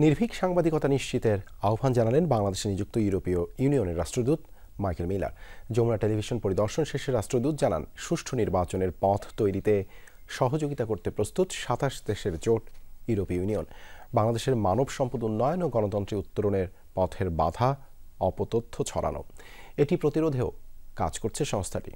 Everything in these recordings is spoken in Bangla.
নির্ভীক সাংবাদিকতা নিশ্চিতের আহ্বান জানালেন বাংলাদেশে নিযুক্ত ইউরোপীয় ইউনিয়নের রাষ্ট্রদূত মাইকেল মিলার। যমুনা টেলিভিশন পরিদর্শন শেষে রাষ্ট্রদূত জানান, সুষ্ঠু নির্বাচনের পথ তৈরিতে সহযোগিতা করতে প্রস্তুত ২৭ দেশের জোট ইউরোপীয় ইউনিয়ন। বাংলাদেশের মানব সম্পদ উন্নয়ন ও গণতন্ত্রে উত্তরণের পথের বাধা অপতথ্য ছড়ানো, এটি প্রতিরোধেও কাজ করছে সংস্থাটি।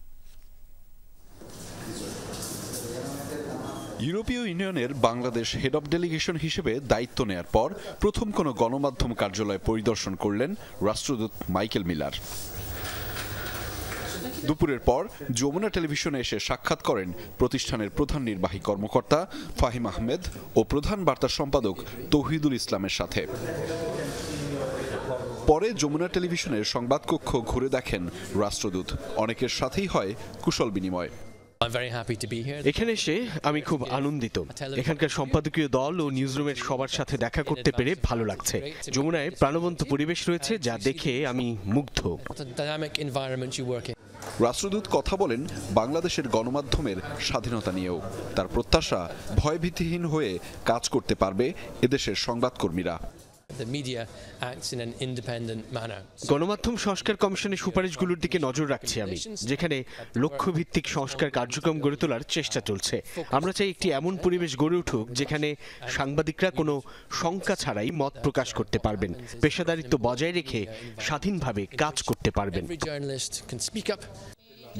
ইউরোপীয় ইউনিয়নের বাংলাদেশ হেড অব ডেলিগেশন হিসেবে দায়িত্ব নেয়ার পর প্রথম কোনো গণমাধ্যম কার্যালয় পরিদর্শন করলেন রাষ্ট্রদূত মাইকেল মিলার। দুপুরের পর যমুনা টেলিভিশনে এসে সাক্ষাৎ করেন প্রতিষ্ঠানের প্রধান নির্বাহী কর্মকর্তা ফাহিম আহমেদ ও প্রধান বার্তা সম্পাদক তৌহিদুল ইসলামের সাথে। পরে যমুনা টেলিভিশনের সংবাদকক্ষ ঘুরে দেখেন রাষ্ট্রদূত। অনেকের সাথেই হয় কুশল বিনিময়। এখানে এসে আমি খুব আনন্দিত। এখানকার সম্পাদকীয় দল ও নিউজরুমের সবার সাথে দেখা করতে পেরে ভালো লাগছে। যমুনায় প্রাণবন্ত পরিবেশ রয়েছে, যা দেখে আমি মুগ্ধ। রাষ্ট্রদূত কথা বলেন বাংলাদেশের গণমাধ্যমের স্বাধীনতা নিয়েও। তার প্রত্যাশা, ভয়ভীতিহীন হয়ে কাজ করতে পারবে এদেশের সংবাদকর্মীরা। গণমাধ্যম সংস্কার কমিশনের সুপারিশগুলোর দিকে নজর রাখছি আমি, যেখানে লক্ষ্যভিত্তিক সংস্কার কার্যক্রম গড়ে তোলার চেষ্টা চলছে। আমরা চাই একটি এমন পরিবেশ গড়ে উঠুক যেখানে সাংবাদিকরা কোনো শঙ্কা ছাড়াই মত প্রকাশ করতে পারবেন, পেশাদারিত্ব বজায় রেখে স্বাধীনভাবে কাজ করতে পারবেন।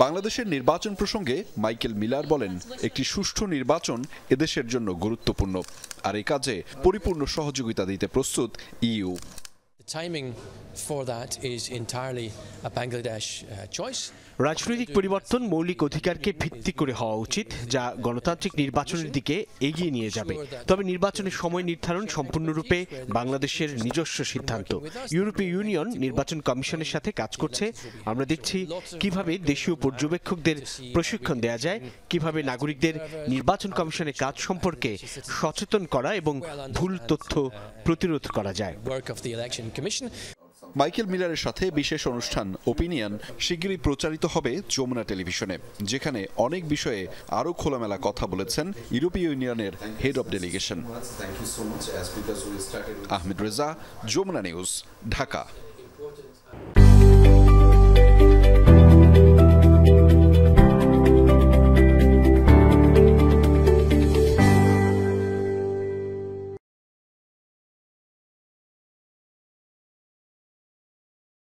বাংলাদেশের নির্বাচন প্রসঙ্গে মাইকেল মিলার বলেন, একটি সুষ্ঠু নির্বাচন এদেশের জন্য গুরুত্বপূর্ণ, আর এই কাজে পরিপূর্ণ সহযোগিতা দিতে প্রস্তুত ইইউ। রাজনৈতিক পরিবর্তন মৌলিক অধিকারকে ভিত্তি করে হওয়া উচিত, যা গণতান্ত্রিক নির্বাচনের দিকে এগিয়ে নিয়ে যাবে। তবে নির্বাচনের সময় নির্ধারণ সম্পূর্ণরূপে বাংলাদেশের নিজস্ব সিদ্ধান্ত। ইউরোপীয় ইউনিয়ন নির্বাচন কমিশনের সাথে কাজ করছে। আমরা দেখছি কিভাবে দেশীয় পর্যবেক্ষকদের প্রশিক্ষণ দেওয়া যায়, কিভাবে নাগরিকদের নির্বাচন কমিশনের কাজ সম্পর্কে সচেতন করা এবং ভুল তথ্য প্রতিরোধ করা যায়। মাইকেল মিলারের সাথে বিশেষ অনুষ্ঠান ওপিনিয়ন শিগগিরই প্রচারিত হবে যমুনা টেলিভিশনে, যেখানে অনেক বিষয়ে আরও খোলামেলা কথা বলেছেন ইউরোপীয় ইউনিয়নের head of delegation. Ahmed Reza, Jamuna News, Dhaka.